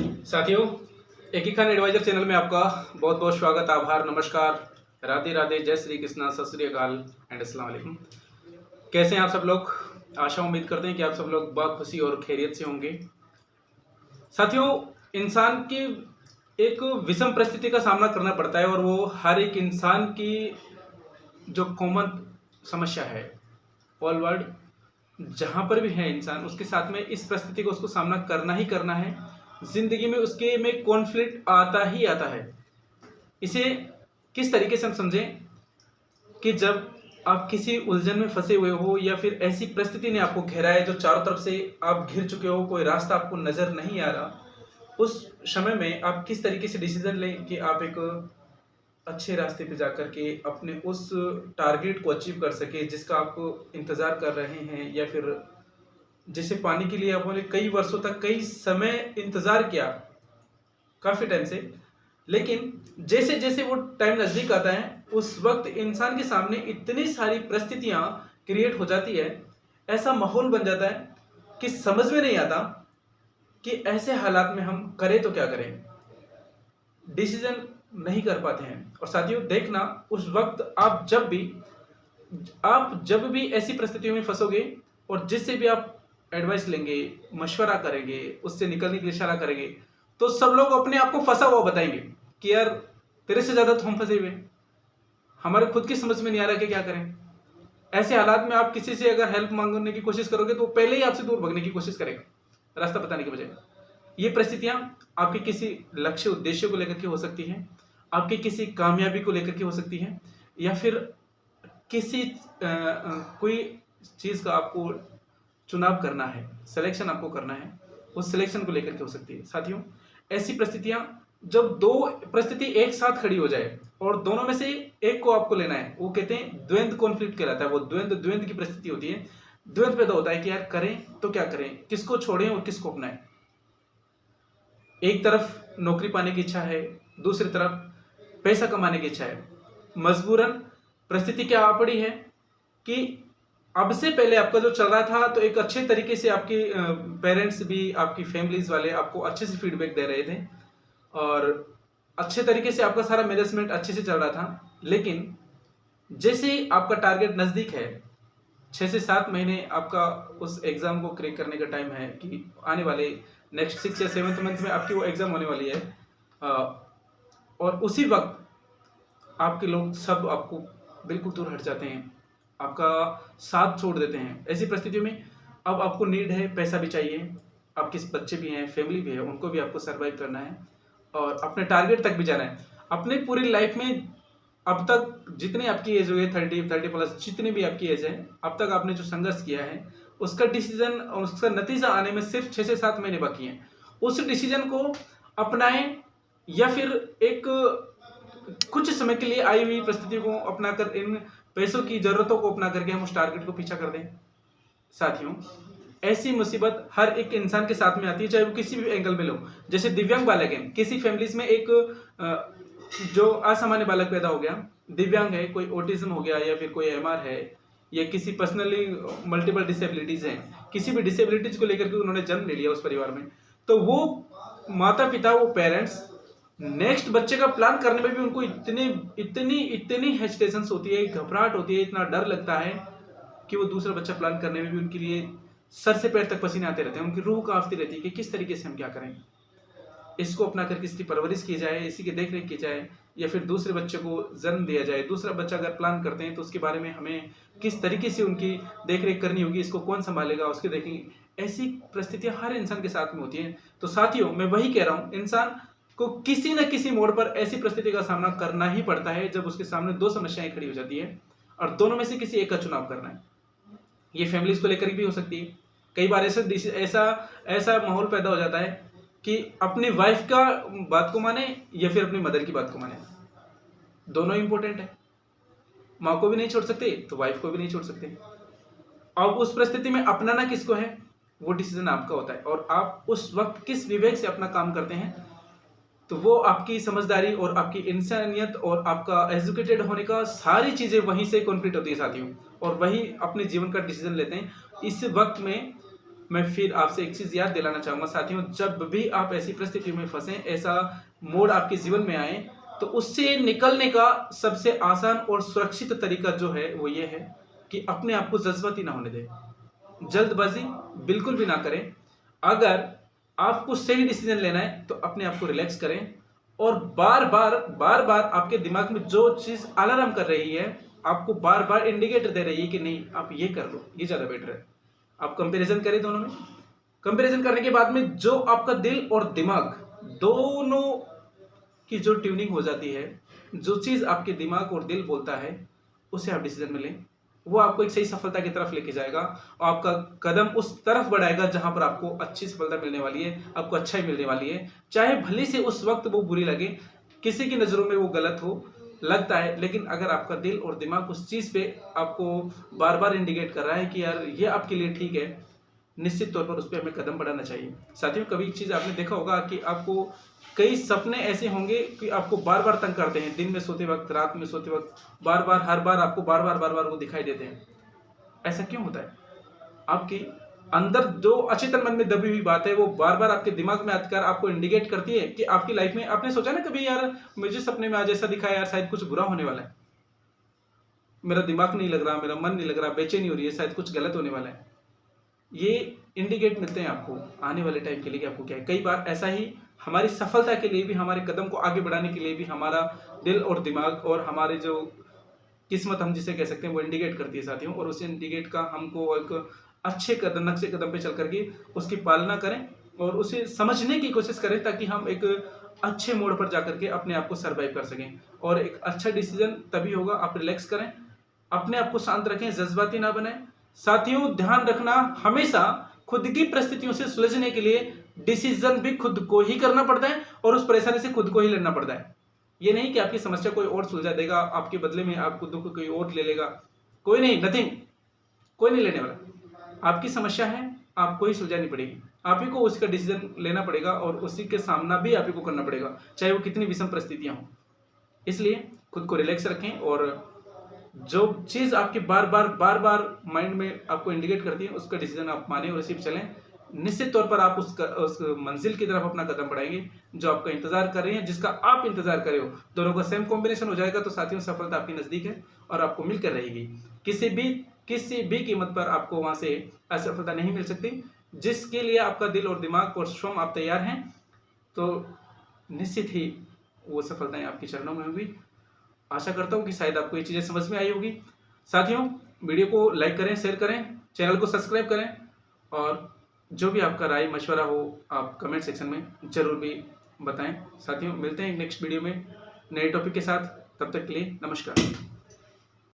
साथियों, एक ही Khan adviser channel में आपका बहुत बहुत स्वागत, आभार, नमस्कार, राधे राधे, जय श्री कृष्णा, सत श्री अकाल एंड अस्सलाम वालेकुम। कैसे हैं आप सब लोग? आशा उम्मीद करते हैं कि आप सब लोग खुशी और खैरियत से होंगे। साथियों, इंसान की एक विषम परिस्थिति का सामना करना पड़ता है और वो हर एक इंसान की जो कॉमन समस्या है। ऑल वर्ल्ड जहाँ पर भी है इंसान, उसके साथ में इस परिस्थिति को उसको सामना करना ही करना है। जिंदगी में उसके में कॉन्फ्लिक्ट आता ही आता है। इसे किस तरीके से हम समझें कि जब आप किसी उलझन में फंसे हुए हो या फिर ऐसी परिस्थिति ने आपको घेरा है जो चारों तरफ से आप घिर चुके हो, कोई रास्ता आपको नजर नहीं आ रहा, उस समय में आप किस तरीके से डिसीजन लें कि आप एक अच्छे रास्ते पे जाकर के अपने उस टारगेट को अचीव कर सके जिसका आप इंतजार कर रहे हैं, या फिर जिसे पाने के लिए आपने कई वर्षों तक कई समय इंतजार किया, काफी टाइम से। लेकिन जैसे जैसे वो टाइम नजदीक आता है, उस वक्त इंसान के सामने इतनी सारी परिस्थितियां क्रिएट हो जाती है, ऐसा माहौल बन जाता है कि समझ में नहीं आता कि ऐसे हालात में हम करें तो क्या करें, डिसीजन नहीं कर पाते हैं। और साथियों, देखना, उस वक्त आप जब भी ऐसी परिस्थितियों में फंसोगे और जिससे भी आप एडवाइस लेंगे, मशवरा करेंगे, उससे निकलने की इशारा करेंगे, तो सब लोग अपने आप को फंसा हुआ बताएंगे कि यार तेरे से ज्यादा तो हम फंसे हुए हैं, हमारे खुद की समझ में नहीं आ रहा कि क्या करें। ऐसे हालात में आप किसी से अगर हेल्प मांगने की कोशिश करोगे तो पहले ही आपसे दूर भगने की कोशिश करेगा, रास्ता बताने के बजाय। ये परिस्थितियां आपके किसी लक्ष्य उद्देश्य को लेकर के हो सकती हैं, आपकी किसी कामयाबी को लेकर के हो सकती है, या फिर किसी कोई चीज का आपको चुनाव करना है, सिलेक्शन आपको करना है, उस सिलेक्शन को लेकर के हो सकती है। साथियों, ऐसी परिस्थितियां, जब दो परिस्थिति एक साथ खड़ी हो जाए और दोनों में से एक को आपको लेना है, वो कहते हैं द्वंद्व कॉन्फ्लिक्ट कहलाता है। वो द्वंद्व की परिस्थिति होती है। द्वंद्व पैदा होता है कि यार करें तो क्या करें, किसको छोड़ें और किसको अपनाएं। एक तरफ नौकरी पाने की इच्छा है, दूसरी तरफ पैसा कमाने की इच्छा है। मजबूरन परिस्थिति क्या आ पड़ी है कि अब से पहले आपका जो चल रहा था तो एक अच्छे तरीके से आपके पेरेंट्स भी, आपकी फैमिलीज वाले आपको अच्छे से फीडबैक दे रहे थे और अच्छे तरीके से आपका सारा मैनेजमेंट अच्छे से चल रहा था। लेकिन जैसे ही आपका टारगेट नजदीक है, 6 से 7 महीने आपका उस एग्जाम को क्रैक करने का टाइम है कि आने वाले नेक्स्ट 6 या 7 मंथ में आपकी वो एग्जाम होने वाली है, और उसी वक्त आपके लोग सब आपको बिल्कुल दूर हट जाते हैं, आपका साथ छोड़ देते हैं। ऐसी परिस्थितियों में अब आपको नीड है, पैसा भी चाहिए, आपके बच्चे भी हैं, फैमिली भी है, उनको भी आपको सरवाइव करना है और अपने टारगेट तक भी जाना है। अपने पूरी लाइफ में अब तक जितनी आपकी एज हुई है, 30 प्लस जितनी भी आपकी एज है, अब तक आपने जो संघर्ष किया है, उसका डिसीजन और उसका नतीजा आने में सिर्फ 6 से 7 महीने बाकी हैं। उस डिसीजन को अपनाएं या फिर एक कुछ समय के लिए आई हुई परिस्थितियों को अपनाकर, इन पैसों की जरूरतों को अपना करके हम उस टारगेट को पीछा कर दें। साथियों, ऐसी मुसीबत हर एक इंसान के साथ में आती है, चाहे वो किसी भी एंगल में लो। जैसे दिव्यांग बालक है, किसी फैमिलीज में एक जो असामान्य बालक पैदा हो गया, दिव्यांग है, कोई ऑटिज्म हो गया या फिर कोई एमआर है या किसी पर्सनली मल्टीपल डिसेबिलिटीज हैं, किसी भी डिसेबिलिटीज को लेकर के उन्होंने जन्म ले लिया उस परिवार में, तो वो माता पिता, वो पेरेंट्स नेक्स्ट बच्चे का प्लान करने में भी उनको इतनी इतनी इतनी हेजिटेशन होती है, घबराहट होती है, इतना डर लगता है कि वो दूसरा बच्चा प्लान करने में भी उनके लिए सर से पैर तक पसीने आते रहते हैं। उनकी रूह कांपती रहती है कि किस तरीके से हम क्या करें, इसको अपना कर किसकी परवरिश की जाए, इसी की देखरेख की जाए, या फिर दूसरे बच्चे को जन्म दिया जाए। दूसरा बच्चा अगर प्लान करते हैं तो उसके बारे में हमें किस तरीके से उनकी देखरेख करनी होगी, इसको कौन संभालेगा, उसकी देखेंगे। ऐसी परिस्थितियां हर इंसान के साथ में होती हैं। तो साथियों, मैं वही कह रहा हूं, इंसान को किसी न किसी मोड़ पर ऐसी परिस्थिति का सामना करना ही पड़ता है जब उसके सामने दो समस्याएं खड़ी हो जाती है और दोनों में से किसी एक का चुनाव करना है। ये फैमिलीज को लेकर भी हो सकती है। कई बार ऐसा ऐसा माहौल पैदा हो जाता है कि अपनी वाइफ का बात को माने या फिर अपनी मदर की बात को माने, दोनों इंपॉर्टेंट है। माँ को भी नहीं छोड़ सकते तो वाइफ को भी नहीं छोड़ सकते। अब उस परिस्थिति में अपनाना किसको है, वो डिसीजन आपका होता है और आप उस वक्त किस विवेक से अपना काम करते हैं, तो वो आपकी समझदारी और आपकी इंसानियत और आपका एजुकेटेड होने का सारी चीजें वहीं से कॉन्फ्लिक्ट होती है साथियों, और वही अपने जीवन का डिसीजन लेते हैं। इस वक्त में मैं फिर आपसे एक चीज़ याद दिलाना चाहूँगा साथियों, जब भी आप ऐसी परिस्थितियों में फंसें, ऐसा मोड़ आपके जीवन में आए, तो उससे निकलने का सबसे आसान और सुरक्षित तरीका जो है वो ये है कि अपने आप को जज्बाती ना होने दें। जल्दबाजी बिल्कुल भी ना करें। अगर आपको सही डिसीजन लेना है तो अपने आप को रिलैक्स करें और बार बार आपके दिमाग में जो चीज़ अलार्म कर रही है, आपको बार बार इंडिकेटर दे रही है कि नहीं आप ये कर लो, ये ज़्यादा बेटर है। आप कंपैरिजन करें दोनों में। कंपैरिजन करने के बाद में जो आपका दिल और दिमाग दोनों की जो ट्यूनिंग हो जाती है, जो चीज़ आपके दिमाग और दिल बोलता है, उसे आप डिसीजन में लें। वो आपको एक सही सफलता की तरफ लेके जाएगा और आपका कदम उस तरफ बढ़ाएगा जहां पर आपको अच्छी सफलता मिलने वाली है, आपको अच्छाई मिलने वाली है। चाहे भले से उस वक्त वो बुरी लगे, किसी की नज़रों में वो गलत हो, लगता है, लेकिन अगर आपका दिल और दिमाग उस चीज़ पे आपको बार बार इंडिकेट कर रहा है कि यार ये आपके लिए ठीक है, निश्चित तौर पर उस पर हमें कदम बढ़ाना चाहिए। साथियों, कभी एक चीज़ आपने देखा होगा कि आपको कई सपने ऐसे होंगे कि आपको बार बार तंग करते हैं, दिन में सोते वक्त, रात में सोते वक्त, बार बार हर बार आपको बार बार वो दिखाई देते हैं। ऐसा क्यों होता है? आपके अंदर जो अचेतन मन में दबी हुई बात है वो बार बार आपके दिमाग में आकर आपको इंडिकेट करती है कि आपकी लाइफ में आपने सोचा ना कभी, यार मुझे सपने में आज ऐसा दिखा है, यार शायद कुछ बुरा होने वाला है, मेरा दिमाग नहीं लग रहा, मेरा मन नहीं लग रहा, बेचैनी हो रही है, शायद कुछ गलत होने वाला है। ये इंडिकेट मिलते हैं आपको आने वाले टाइम के लिए कि आपको क्या है। कई बार ऐसा ही हमारी सफलता के लिए भी, हमारे कदम को आगे बढ़ाने के लिए भी हमारा दिल और दिमाग और हमारे जो किस्मत हम जिसे कह सकते हैं वो इंडिकेट करती है साथियों, और उस इंडिकेट का हमको एक अच्छे कदम, नक्शे कदम पे चल करके उसकी पालना करें और उसे समझने की कोशिश करें ताकि हम एक अच्छे मोड़ पर जाकर के अपने आप को सर्वाइव कर सकें। और एक अच्छा डिसीजन तभी होगा, आप रिलैक्स करें, अपने आप को शांत रखें, जज्बाती ना बने। साथियों, ध्यान रखना, हमेशा खुद की परिस्थितियों से सुलझने के लिए डिसीजन भी खुद को ही करना पड़ता है और उस परेशानी से खुद को ही लड़ना पड़ता है। ये नहीं कि आपकी समस्या कोई और सुलझा देगा, आपके बदले में आपको दुख कोई और ले लेगा। कोई नहीं, नथिंग, कोई नहीं लेने वाला। आपकी समस्या है, आपको ही सुलझानी पड़ेगी, आप ही को उसका डिसीजन लेना पड़ेगा और उसी के सामना भी आप ही को करना पड़ेगा, चाहे वो कितनी विषम परिस्थितियां हों। इसलिए खुद को रिलैक्स रखें और जो चीज़ आपके बार बार माइंड में आपको इंडिकेट करती है उसका डिसीजन आप माने और उसी पे चलें। निश्चित तौर पर आप उस मंजिल की तरफ अपना कदम बढ़ाएंगे जो आपका इंतजार कर रही है, जिसका आप इंतजार कर रहे हो। दोनों का सेम कॉम्बिनेशन हो जाएगा तो साथियों सफलता आपकी नजदीक है और आपको मिलकर रहेगी। किसी भी कीमत पर आपको वहां से असफलता नहीं मिल सकती। जिसके लिए आपका दिल और दिमाग और श्रम आप तैयार हैं तो निश्चित ही वो सफलताएं आपके चरणों में होगी। आशा करता हूँ कि शायद आपको ये चीज़ें समझ में आई होगी। साथियों, वीडियो को लाइक करें, शेयर करें, चैनल को सब्सक्राइब करें और जो भी आपका राय मशवरा हो आप कमेंट सेक्शन में जरूर भी बताएं। साथियों, मिलते हैं नेक्स्ट वीडियो में नए टॉपिक के साथ, तब तक के लिए नमस्कार।